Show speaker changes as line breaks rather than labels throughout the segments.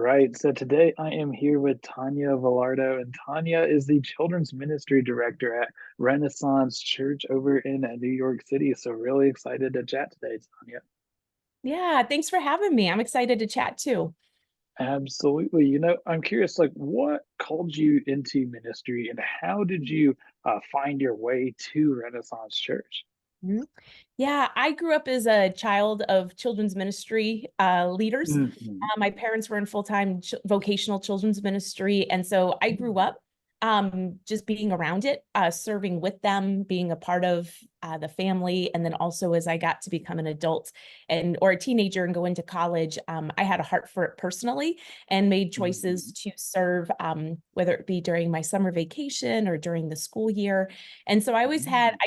right. So today I am here with Tanya Velardo, and Tanya is the children's ministry director at Renaissance Church over in New York City. So really excited to chat today, Tanya.
Yeah, thanks for having me. I'm excited to chat too.
Absolutely. I'm curious, like, what called you into ministry, and how did you find your way to Renaissance Church?
Mhm. Yeah, I grew up as a child of children's ministry leaders.
Mhm.
My parents were in full-time vocational children's ministry, and so I grew up just being around it, serving with them, being a part of the family, and then also as I got to become an adult and or a teenager and go into college, I had a heart for it personally and made choices
Mhm.
to serve, whether it be during my summer vacation or during the school year. And so I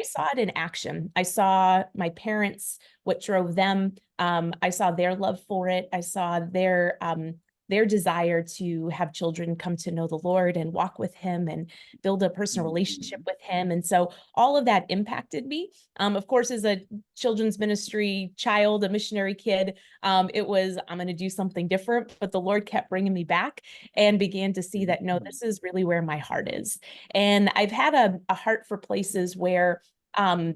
saw it in action. I saw my parents, what drove them. I saw their love for it. I saw their desire to have children come to know the Lord and walk with Him and build a personal relationship
Mhm.
with Him. And so all of that impacted me. Of course, as a children's ministry child, a missionary kid, it was, I'm going to do something different. But the Lord kept bringing me back and began to see that, no,
Mhm.
this is really where my heart is. And I've had a heart for places where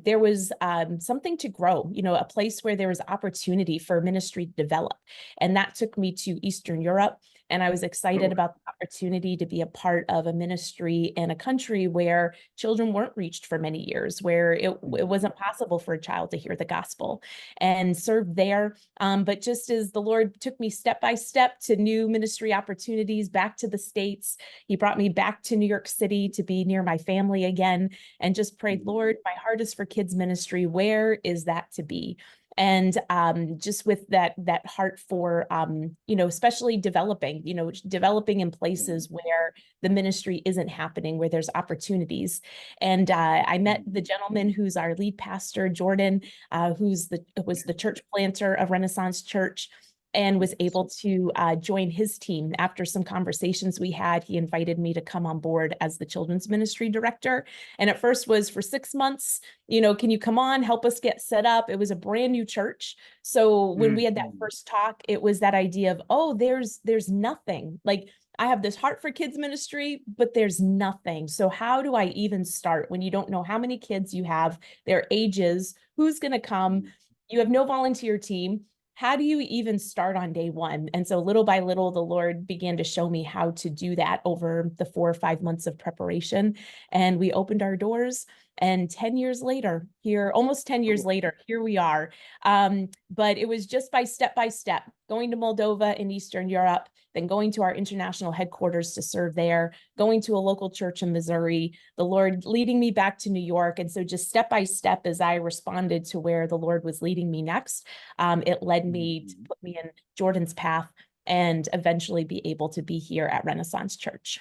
there was something to grow, a place where there was opportunity for ministry to develop. And that took me to Eastern Europe. And I was excited
Oh,
about the opportunity to be a part of a ministry in a country where children weren't reached for many years, where it wasn't
mhm.
possible for a child to hear the gospel and serve there. But just as the Lord took me step by step to new ministry opportunities back to the States, He brought me back to New York City to be near my family again and just prayed, Lord,
Mhm.
my heart is for kids ministry. Where is that to be? And just with that heart for especially developing in places
Mhm.
where the ministry isn't happening, where there's opportunities. And I met the
Mhm.
gentleman who's our lead pastor, Jordan, was the church planter of Renaissance Church, and was
Yes.
able to join his team. After some conversations we had, he invited me to come on board as the children's ministry director. And at first was for 6 months, can you come on, help us get set up? It was a brand new church. So when we had that
Mhm.
first talk, it was that idea of, oh, there's nothing. Like, I have this heart for kids ministry, but there's nothing. So how do I even start when you don't know how many kids you have, their ages, who's going to come? You have no volunteer team. How do you even start on day one? And so little by little, the Lord began to show me how to do that over the 4 or 5 months of preparation. And we opened our doors. And 10 years later, almost 10 years
Oh,
later, here we are. But it was just by step, going to Moldova in Eastern Europe, then going to our international headquarters to serve there, going to a local church in Missouri, the Lord leading me back to New York. And so just step by step, as I responded to where the Lord was leading me next, it led me to
mhm.
put me in Jordan's path and eventually be able to be here at Renaissance Church.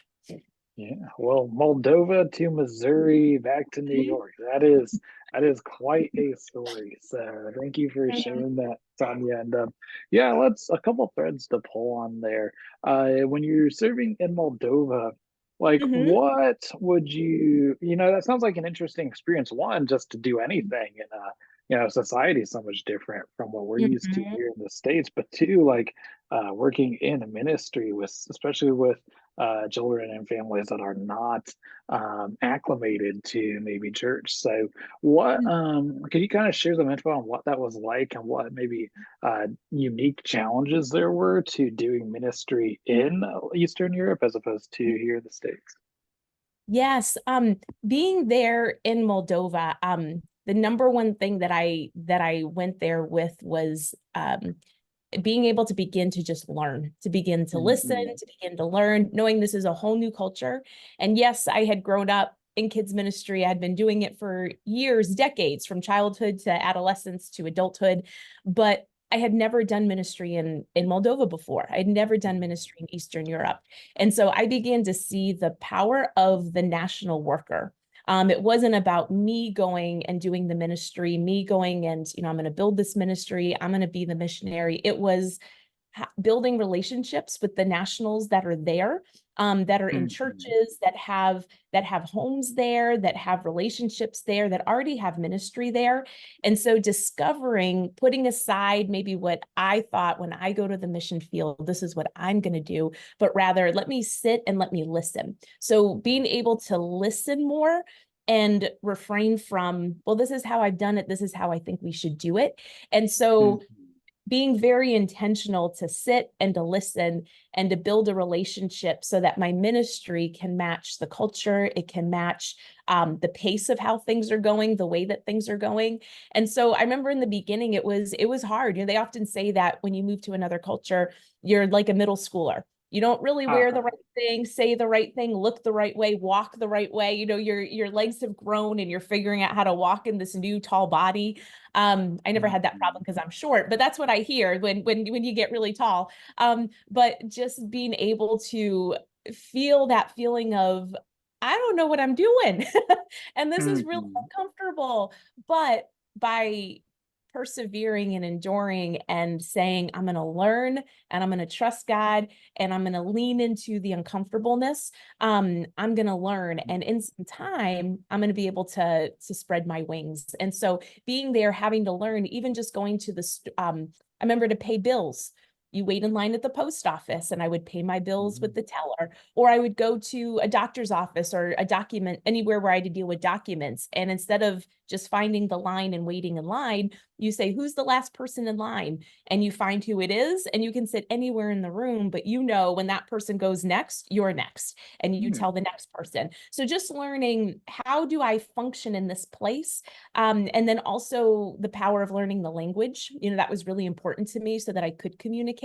Yeah, well, Moldova to Missouri, back to New York. That is quite a story. So thank you for
Mhm.
sharing that, Tanya. And yeah, let's a couple threads to pull on there. When you're serving in Moldova, like
Mhm.
what would that sounds like an interesting experience. One, just to do anything in society is so much different from what we're used to
Mhm.
here in the States. But two, like working in a ministry with, especially with children and families that are not acclimated to maybe church. So, what could you kind of share some info on what that was like and what maybe unique challenges there were to doing ministry in Eastern Europe as opposed to here in the States?
Yes, being there in Moldova, the number one thing that I went there with was being able to begin to just learn, to begin to listen,
Hmm.
to begin to learn, knowing this is a whole new culture. And yes, I had grown up in kids ministry. I'd been doing it for years, decades, from childhood to adolescence to adulthood, but I had never done ministry in Moldova before. I'd never done ministry in Eastern Europe. And so I began to see the power of the national worker. It wasn't about me going and doing the ministry, me going and, I'm going to build this ministry, I'm going to be the missionary. It was building relationships with the nationals that are there, that are in
Mhm.
churches, that have homes there, that have relationships there, that already have ministry there. And so discovering, putting aside maybe what I thought when I go to the mission field, this is what I'm going to do, but rather let me sit and let me listen. So being able to listen more and refrain from, well, this is how I've done it, this is how I think we should do it. And so
Mhm.
being very intentional to sit and to listen and to build a relationship so that my ministry can match the culture, it can match the pace of how things are going, the way that things are going. And so I remember in the beginning it was hard. You know, they often say that when you move to another culture, you're like a middle schooler. You don't really wear the
Uh-huh.
right thing, say the right thing, look the right way, walk the right way. You know, your legs have grown and you're figuring out how to walk in this new tall body. I never had that problem
Mhm.
because I'm short, but that's what I hear when you get really tall. But just being able to feel that feeling of, I don't know what I'm doing. And this is really
Mhm.
uncomfortable. But by persevering and enduring and saying, I'm going to learn and I'm going to trust God and I'm going to lean into the uncomfortableness, I'm going to learn. And in some time, I'm going to be able to spread my wings. And so being there, having to learn, even just going to I remember to pay bills. You wait in line at the post office, and I would pay my bills with
Mhm.
the teller, or I would go to a doctor's office or a document anywhere where I had to deal with documents. And instead of just finding the line and waiting in line, you say, who's the last person in line? And you find who it is, and you can sit anywhere in the room, but you know when that person goes next, you're next, and you
Mhm.
tell the next person. So just learning, how do I function in this place? And then also the power of learning the language. You know, that was really important to me so that I could communicate.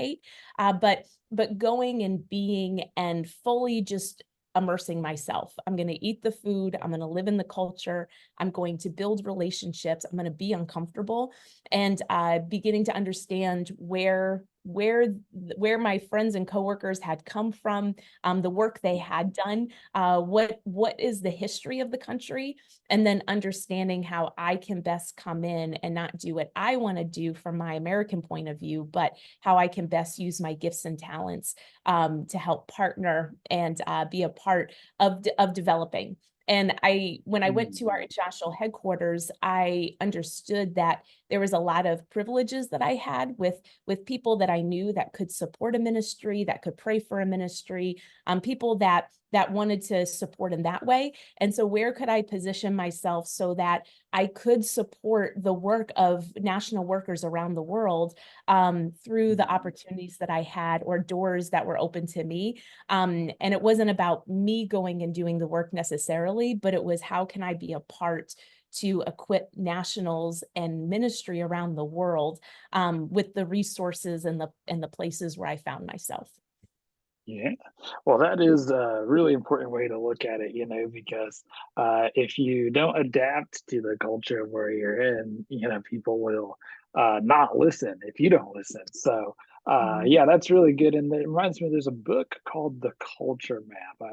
But going and being and fully just immersing myself. I'm going to eat the food. I'm going to live in the culture. I'm going to build relationships. I'm going to be uncomfortable, and beginning to understand where my friends and coworkers had come from, the work they had done, what is the history of the country, and then understanding how I can best come in and not do what I want to do from my American point of view, but how I can best use my gifts and talents to help partner and be a part of developing. And when I went to our
Mhm.
international headquarters, I understood that there was a lot of privileges that I had with people that I knew that could support a ministry, that could pray for a ministry, people that wanted to support in that way. And so where could I position myself so that I could support the work of national workers around the world through the
Mhm.
opportunities that I had or doors that were open to me. And it wasn't about me going and doing the work necessarily, but it was, how can I be a part to equip nationals and ministry around the world with the resources and the places where I found myself.
Yeah. Well, that is a really important way to look at it, because if you don't adapt to the culture of where you're in, people will not listen if you don't listen. So,
Mhm.
yeah, that's really good. And it reminds me, there's a book called The Culture Map.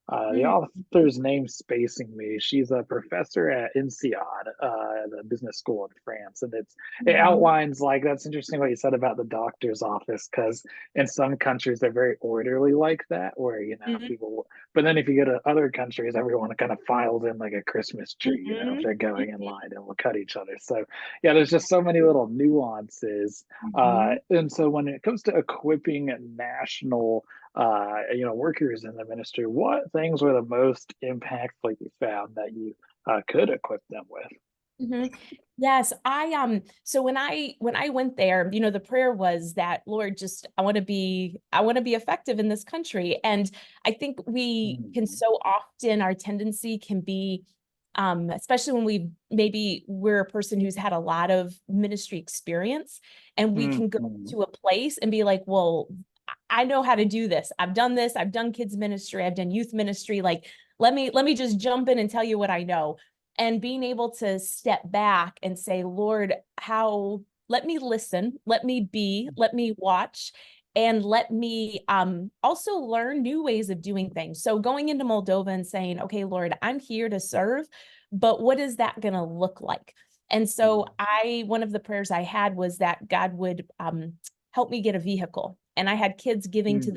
The
Mhm.
author's name's spacing me. She's a professor at INSEAD, the business school in France, and it
Mhm.
outlines, like, that's interesting what you said about the doctor's office, because in some countries they're very orderly like that, where
Mhm.
people, but then if you go to other countries, everyone kind of files in like a Christmas tree, if
Mhm.
they're going in line, and will cut each other. So yeah, there's just so many little nuances.
Mhm.
And so when it comes to equipping national workers in the ministry, what things were the most impactful you found that you could equip them with?
Mhm. Yes, so when I went there, you know, the prayer was that, Lord, just I want to be effective in this country. And I think we can
Mhm.
so often, our tendency can be, especially when we're a person who's had a lot of ministry experience, and we can go
Mhm.
to a place and be like, well, I know how to do this. I've done this, I've done kids ministry, I've done youth ministry. Like, let me just jump in and tell you what I know. And being able to step back and say, Lord, let me listen, let me watch, and let me also learn new ways of doing things. So going into Moldova and saying, okay, Lord, I'm here to serve, but what is that going to look like? And so
Mhm.
one of the prayers I had was that God would help me get a vehicle. And I had kids giving to
Mm,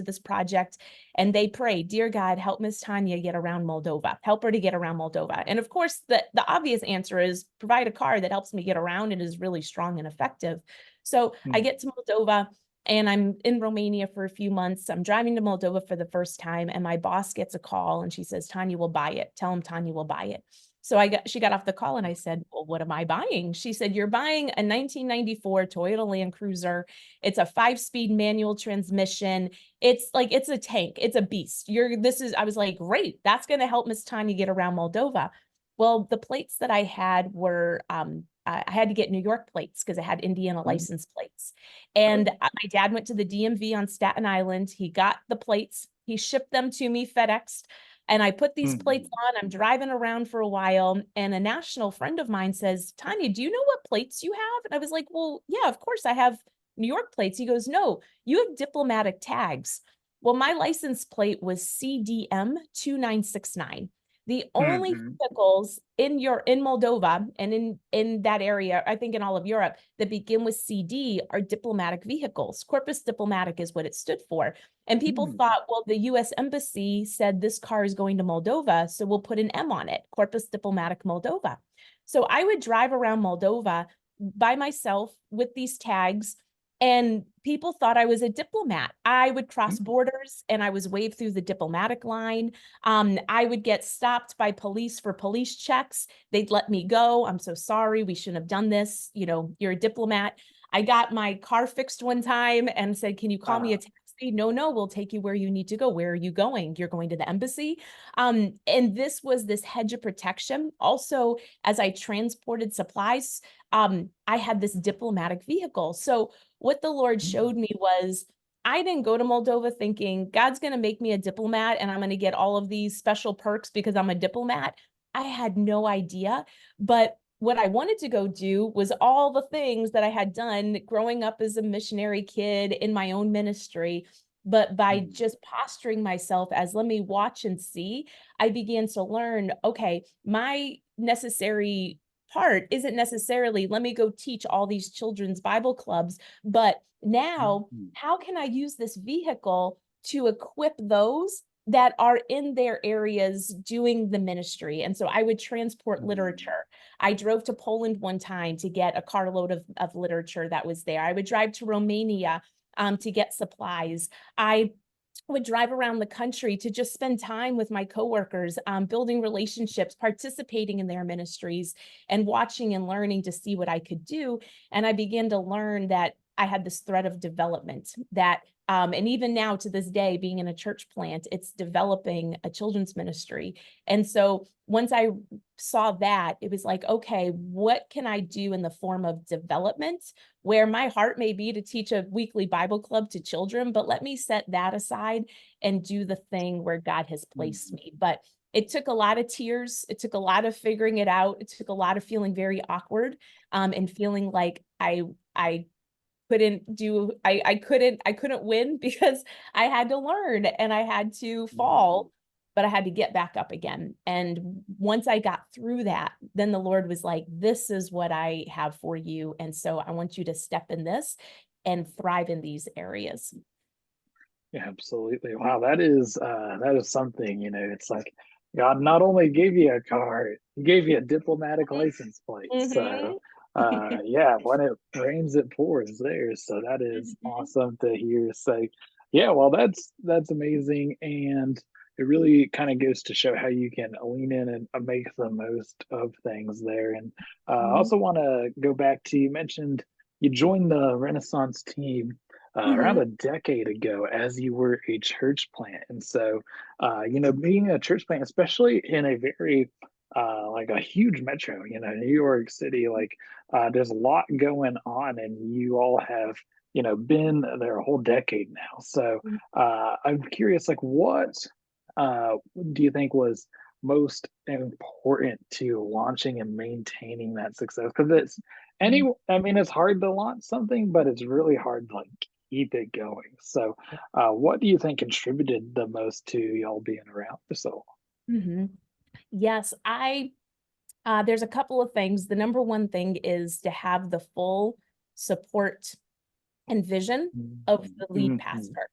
this project, and they prayed, dear God, help Miss Tanya get around Moldova, help her to get around Moldova. And of course, the obvious answer is provide a car that helps me get around and is really strong and effective. So I
mm,
get to Moldova, and I'm in Romania for a few months. I'm driving to Moldova for the first time, and my boss gets a call and she says, Tanya will buy it. Tell him Tanya will buy it. So she got off the call and I said, well, what am I buying? She said, you're buying a 1994 Toyota Land Cruiser. It's a 5-speed manual transmission. It's a tank. It's a beast. I was like, great. That's going to help Miss Tanya get around Moldova. Well, the plates that I had were, I had to get New York plates because I had Indiana
mm,
license plates. And
oh,
my dad went to the DMV on Staten Island. He got the plates. He shipped them to me, FedExed. And I put these plates
mm,
on. I'm driving around for a while. And a national friend of mine says, Tanya, do you know what plates you have? And I was like, well, yeah, of course I have New York plates. He goes, no, you have diplomatic tags. Well, my license plate was CDM 2969. The only
mhm,
vehicles in Moldova and in that area, I think in all of Europe, that begin with CD are diplomatic vehicles. Corpus Diplomatic is what it stood for. And people
mm,
thought, well, the US Embassy said this car is going to Moldova, so we'll put an M on it, Corpus Diplomatic Moldova. So I would drive around Moldova by myself with these tags, and people thought I was a diplomat. I would cross
mm,
borders and I was waved through the diplomatic line. I would get stopped by police for police checks. They'd let me go. I'm so sorry. We shouldn't have done this. You're a diplomat. I got my car fixed one time and said, can you call me a
uh,
taxi? No, no, we'll take you where you need to go. Where are you going? You're going to the embassy. And this was this hedge of protection. Also, as I transported supplies, I had this diplomatic vehicle. So what the Lord
mm,
showed me was I didn't go to Moldova thinking God's going to make me a diplomat and I'm going to get all of these special perks because I'm a diplomat. I had no idea. But what I wanted to go do was all the things that I had done growing up as a missionary kid in my own ministry. But by
mm,
just posturing myself as let me watch and see, I began to learn, okay, my necessary part isn't necessarily let me go teach all these children's Bible clubs, but now
mm,
how can I use this vehicle to equip those that are in their areas doing the ministry? And so I would transport
mm,
literature. I drove to Poland one time to get a carload of literature that was there. I would drive to Romania to get supplies. I would drive around the country to just spend time with my coworkers, building relationships, participating in their ministries, and watching and learning to see what I could do. And I began to learn that I had this thread of development that, and even now to this day, being in a church plant, it's developing a children's ministry. And so once I saw that, it was like, okay, what can I do in the form of development where my heart may be to teach a weekly Bible club to children, but let me set that aside and do the thing where God has placed
mm,
me. But it took a lot of tears. It took a lot of figuring it out. It took a lot of feeling very awkward, and feeling like I I couldn't win because I had to learn and I had to
mm.
fall, but I had to get back up again. And once I got through that, then the Lord was like, this is what I have for you. And so I want you to step in this and thrive in these areas.
Yeah, absolutely. Wow, that is something, it's like God not only gave you a car, he gave you a diplomatic license plate. So
Mhm.
yeah, when it rains it pours there. So that is
Mhm.
awesome to hear. So yeah, well that's amazing. And it really kind of goes to show how you can lean in and make the most of things there. And I
Mhm.
also want to go back to you mentioned you joined the Renaissance team around
Mhm.
a decade ago as you were a church plant. And so, being a church plant, especially in a very like a huge metro, New York City, like there's a lot going on, and you all have, been there a whole decade now. So I'm curious, like, what do you think was most important to launching and maintaining that success? Because
Mhm.
I mean, it's hard to launch something, but it's really hard to like keep it going. So, what do you think contributed the most to y'all being around for so long?
Mhm. Yes, there's a couple of things. The number one thing is to have the full support and vision of
Mhm.
the lead
Mhm.
pastor.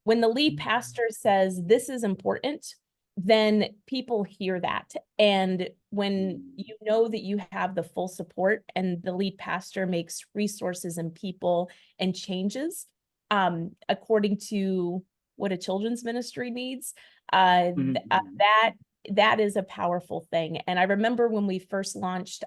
When the lead
Mhm.
pastor says this is important, then people hear that. And when you know that you have the full support and the lead pastor makes resources and people and changes according to what a children's ministry needs,
Mhm.
that is a powerful thing. And I remember when we first launched,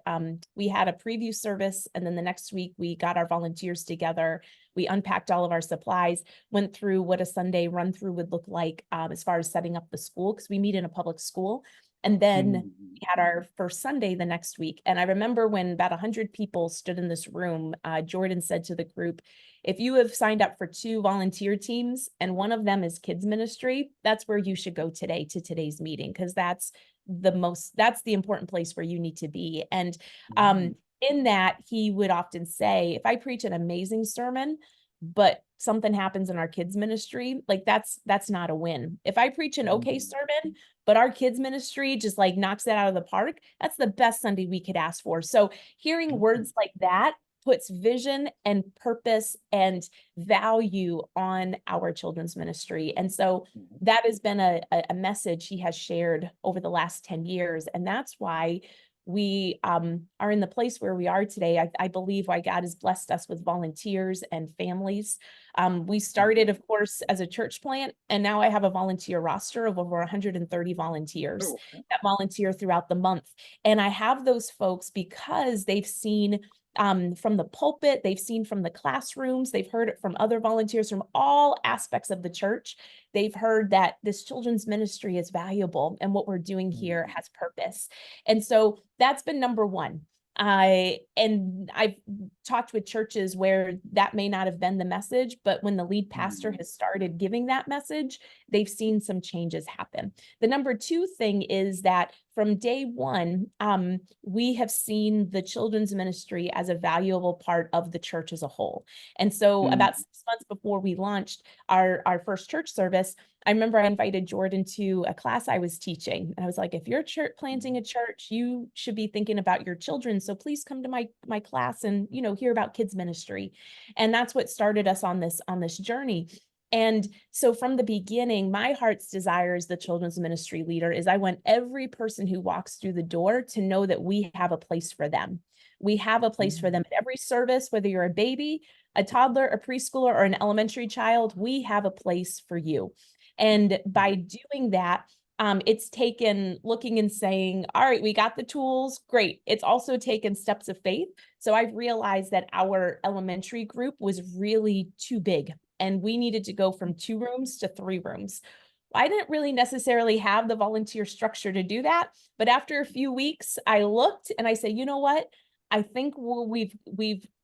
we had a preview service, and then the next week we got our volunteers together. We unpacked all of our supplies, went through what a Sunday run through would look like as far as setting up the school, because we meet in a public school. And then
Mhm.
we had our first Sunday the next week. And I remember when about 100 people stood in this room, Jordan said to the group, if you have signed up for 2 volunteer teams and one of them is kids ministry, that's where you should go today to today's meeting, because that's the important place where you need to be. And
Mhm.
in that, he would often say, if I preach an amazing sermon, but something happens in our kids ministry, like that's not a win. If I preach an okay
Mhm.
sermon, but our kids ministry just like knocks it out of the park, that's the best Sunday we could ask for. So hearing
Mhm.
words like that puts vision and purpose and value on our children's ministry. And so
Mhm.
that has been a message he has shared over the last 10 years. And that's why we are in the place where we are today. I believe why God has blessed us with volunteers and families. We started,
Mhm.
of course, as a church plant, and now I have a volunteer roster of over 130 volunteers
Oh, okay.
that volunteer throughout the month. And I have those folks because they've seen from the pulpit, they've seen from the classrooms, they've heard it from other volunteers from all aspects of the church. They've heard that this children's ministry is valuable and what we're doing here
Mhm.
has purpose. And so that's been number one. I've talked with churches where that may not have been the message, but when the lead pastor
Mhm.
has started giving that message, they've seen some changes happen. The number two thing is that from day one, we have seen the children's ministry as a valuable part of the church as a whole. And so about
Mhm.
6 months before we launched our first church service, I remember I invited Jordan to a class I was teaching. And I was like, if you're church planting a church, you should be thinking about your children. So please come to my class and, hear about kids ministry. And that's what started us on this journey. And so from the beginning, my heart's desire as the children's ministry leader is I want every person who walks through the door to know that we have a place for them. We have a place for them
Mhm.
at every service, whether you're a baby, a toddler, a preschooler, or an elementary child, we have a place for you. And by
Mhm.
doing that, it's taken looking and saying, all right, we got the tools, great. It's also taken steps of faith. So I've realized that our elementary group was really too big and we needed to go from 2 rooms to 3 rooms. I didn't really necessarily have the volunteer structure to do that, but after a few weeks, I looked and I said, you know what? I think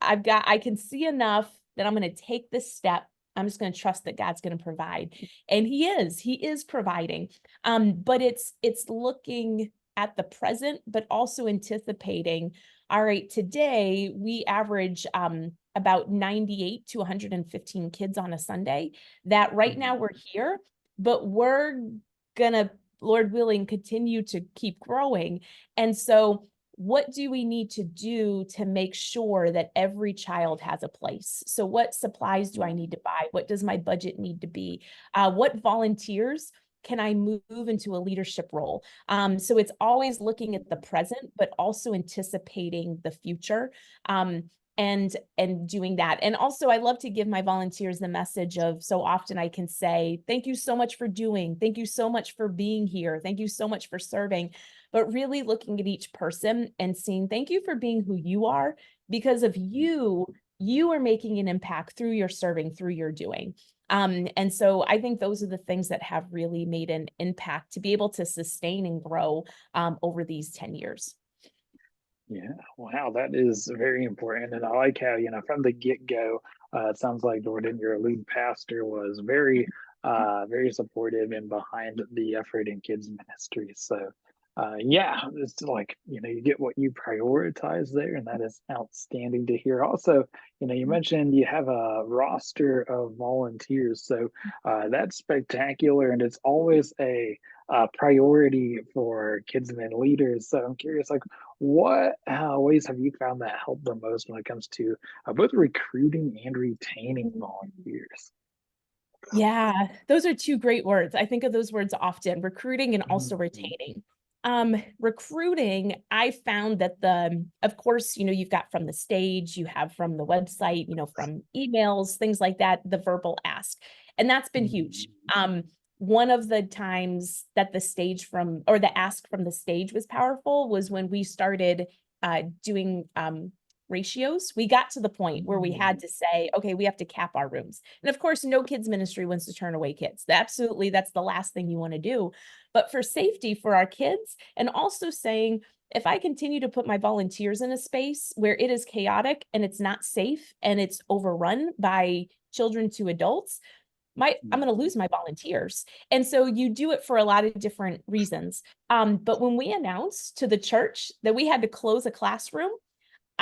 I can see enough that I'm going to take this step. I'm just going to trust that God's going to provide. And he is providing. But it's looking at the present, but also anticipating, all right, today we average about 98 to 115 kids on a Sunday. That right now
Mhm.
we're here, but we're gonna, Lord willing, continue to keep growing. And so what do we need to do to make sure that every child has a place? So what supplies do I
Mhm.
need to buy? What does my budget need to be? What volunteers can I move into a leadership role? So it's always looking at the present, but also anticipating the future. Um, and doing that. And also I love to give my volunteers the message of, so often I can say, thank you so much for doing, thank you so much for being here, thank you so much for serving, but really looking at each person and seeing, thank you for being who you are, because of you, you are making an impact through your serving, through your doing. And so I think those are the things that have really made an impact to be able to sustain and grow over these 10 years.
Yeah, wow, that is very important. And I like how, from the get-go, it sounds like Jordan, your lead pastor, was very, very supportive and behind the effort in kids ministry. So yeah, it's like, you get what you prioritize there, and that is outstanding to hear. Also, you mentioned you have a roster of volunteers, so that's spectacular, and it's always a priority for Kidsmen leaders. So I'm curious, like, what ways have you found that help the most when it comes to both recruiting and retaining
Mhm.
volunteers?
Yeah, those are two great words. I think of those words often, recruiting and also
Mhm.
retaining. Recruiting, I found that of course, you've got from the stage, you have from the website, from emails, things like that, the verbal ask. And that's been huge.
Mhm.
One of the times that the ask from the stage was powerful was when we started doing ratios. We got to the point where we had
Mhm.
to say, okay, we have to cap our rooms. And of course, no kids ministry wants to turn away kids. Absolutely, that's the last thing you want to do. But for safety for our kids, and also saying, if I continue to put my volunteers in a space where it is chaotic and it's not safe and it's overrun by children to adults, I'm going to
Mhm.
lose my volunteers. And so you do it for a lot of different reasons. But when we announced to the church that we had to close a classroom,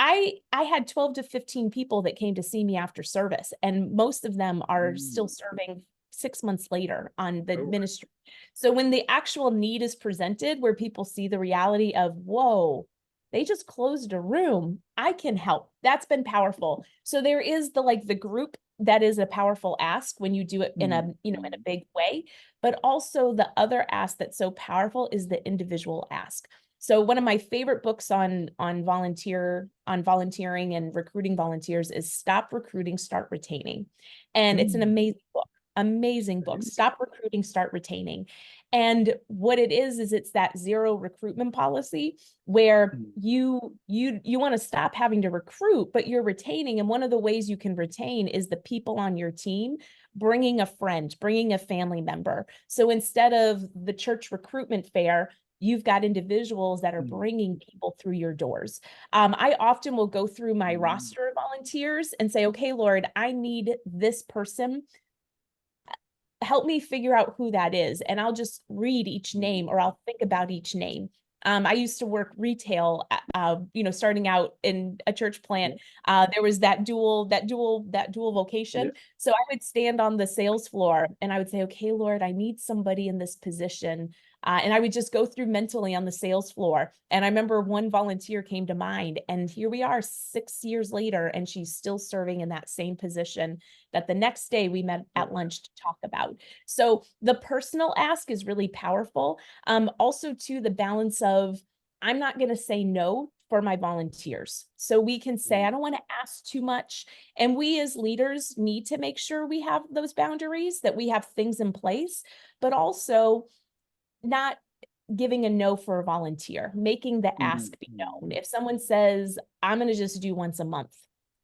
I had 12 to 15 people that came to see me after service, and most of them are still
Mm.
serving 6 months later on the
Oh,
ministry. So when the actual need is presented, where people see the reality of, "Whoa, they just closed a room. I can help." That's been powerful. So there is the group that is a powerful ask when you do it in a
mhm.
big way, but also the other ask that's so powerful is the individual ask. So one of my favorite books on volunteering and recruiting volunteers is Stop Recruiting, Start Retaining. And it's an
Mm.
amazing book. Amazing book.
Nice.
Stop recruiting, start retaining. And what it is it's that zero recruitment policy where
Mm.
you want to stop having to recruit, but you're retaining. And one of the ways you can retain is the people on your team bringing a friend, bringing a family member. So instead of the church recruitment fair, you've got individuals that are
Mm.
bringing people through your doors. I often will go through my
Mm.
roster of volunteers and say, okay, Lord, I need this person. Help me figure out who that is. And I'll just read each
Mm.
name or I'll think about each name. I used to work retail, starting out in a church plant.
Yep.
There was that dual vocation.
Yep.
So I would stand on the sales floor and I would say, okay, Lord, I need somebody in this position. And I would just go through mentally on the sales floor. And I remember one volunteer came to mind, and here we are 6 years later, and she's still serving in that same position that the next day we met at
Sure.
lunch to talk about. So the personal ask is really powerful. Also, to the balance of, I'm not going to say no for my volunteers. So we can say,
Mm.
I don't want to ask too much. And we as leaders need to make sure we have those boundaries, that we have things in place, but also not giving a no for a volunteer, making the
Mhm.
ask be known.
Mhm.
If someone says, I'm going to just do once a month,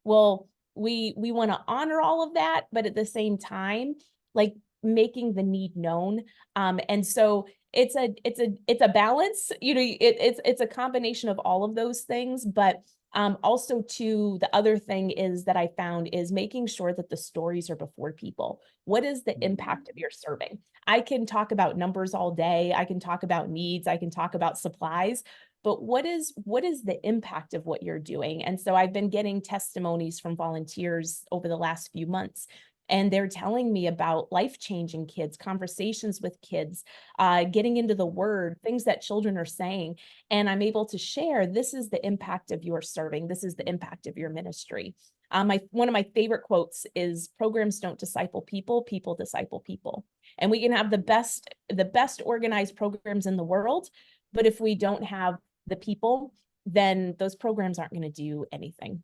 well, we want to honor all of that, but at the same time, like making the need known. And so it's a balance. It's a combination of all of those things, but also too, the other thing is that I found is making sure that the stories are before people. What is the impact of
Mhm.
your serving? I can talk about numbers all day. I can talk about needs. I can talk about supplies. But what is the impact of what you're doing? And so I've been getting testimonies from volunteers over the last few months, and they're telling me about life-changing kids, conversations with kids, getting into the word, things that children are saying. And I'm able to share, this is the impact of your serving. This is the impact of your ministry. One of my favorite quotes is, programs don't disciple people, people disciple people. And we can have the best organized programs in the world, but if we don't have the people, then those programs aren't going to do anything.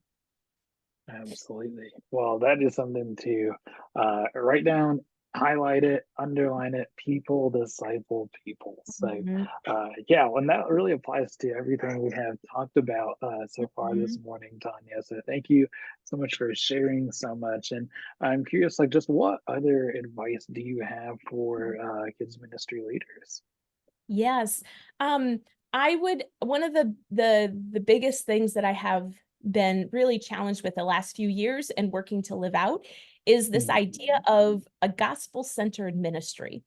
Absolutely. Well, that is something to write down, highlight it, underline it. People disciple people. So,
Mhm,
yeah, and that really applies to everything we have talked about so far this
mhm.
morning, Tanya. So, thank you so much for sharing so much. And I'm curious, like, just what other advice do you have for kids ministry leaders?
Yes. Um, I would one of the biggest things that I have been really challenged with the last few years and working to live out is this idea
Mhm.
of a gospel-centered ministry.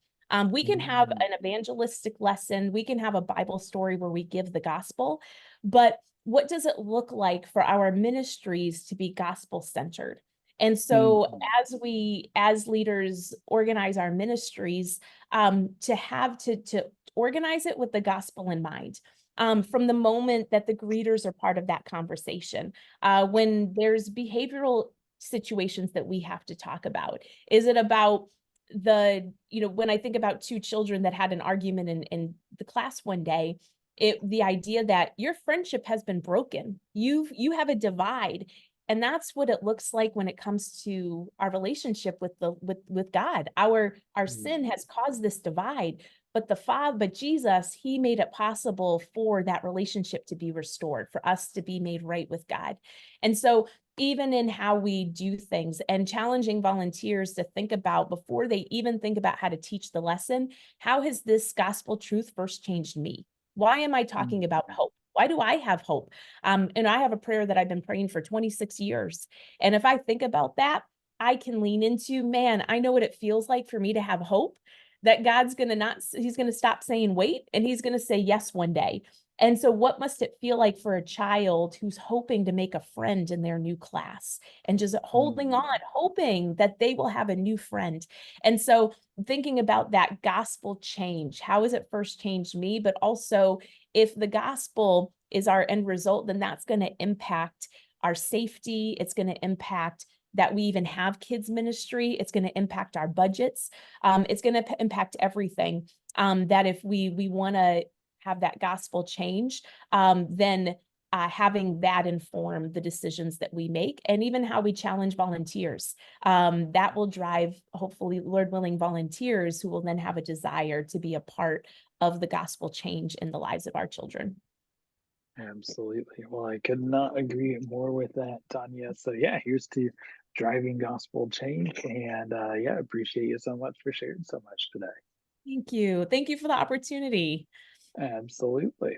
We can have
Mm,
an evangelistic lesson, we can have a Bible story where we give the gospel, but what does it look like for our ministries to be gospel centered? And so
mhm,
as we as leaders organize our ministries, to have to organize it with the gospel in mind. From the moment that the greeters are part of that conversation, when there's behavioral situations that we have to talk about, is it about when I think about two children that had an argument in the class one day, the idea that your friendship has been broken, you have a divide, and that's what it looks like when it comes to our relationship with God. Our
mm,
sin has caused this divide, but Jesus, he made it possible for that relationship to be restored, for us to be made right with God. And so even in how we do things, and challenging volunteers to think about, before they even think about how to teach the lesson, how has this gospel truth first changed me? Why am I talking about
mhm,
hope? Why do I have hope? And I have a prayer that I've been praying for 26 years. And if I think about that, I can lean into, man, I know what it feels like for me to have hope, that God's going to not, he's going to stop saying wait, and he's going to say yes one day. And so, what must it feel like for a child who's hoping to make a friend in their new class and just holding
mhm,
on, hoping that they will have a new friend? And so, thinking about that gospel change, how has it first changed me? But also, if the gospel is our end result, then that's going to impact our safety. It's going to impact that we even have kids ministry. It's going to impact our budgets. It's going to impact everything. That if we want to have that gospel change, then having that inform the decisions that we make, and even how we challenge volunteers. That will drive, hopefully, Lord willing, volunteers who will then have a desire to be a part of the gospel change in the lives of our children.
absolutely. Well, I could not agree more with that, Tanya. So yeah, here's to driving gospel change, and yeah, appreciate you so much for sharing so much today.
Thank you. Thank you for the opportunity.
Absolutely.